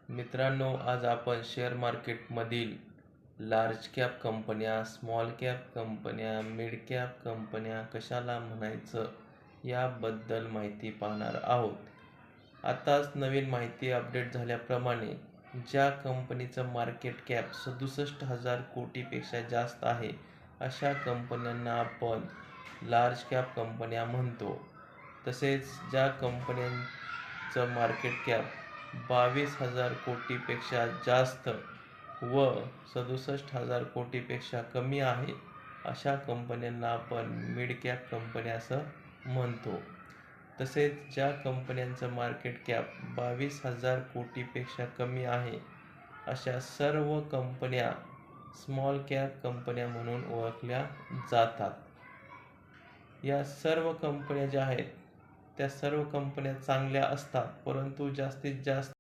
मित्रांनो, आज आपण शेअर मार्केटमधील लार्ज कॅप कंपन्या, स्मॉल कॅप कंपन्या, मिड कॅप कंपन्या कशाला म्हणायचं याबद्दल माहिती पाहणार आहोत. आताच नवीन माहिती अपडेट झाल्याप्रमाणे ज्या कंपनीचं मार्केट कॅप 67,000 कोटीपेक्षा जास्त आहे अशा कंपन्यांना आपण लार्ज कॅप कंपन्या म्हणतो. तसेच ज्या कंपन्यांचं मार्केट कॅप 22,000 कोटीपेक्षा जास्त व 67,000 कोटीपेक्षा कमी आहे अशा कंपन्यांना आपण मिड कॅप कंपन्या असं म्हणतो. तसेच ज्या कंपन्यांचं मार्केट कॅप 22,000 कोटीपेक्षा कमी आहे अशा सर्व कंपन्या स्मॉल कॅप कंपन्या म्हणून ओळखल्या जातात. या सर्व कंपन्या ज्या आहेत त्या सर्व कंपन्या चांगल्या असतात, परंतु जास्तीत जास्त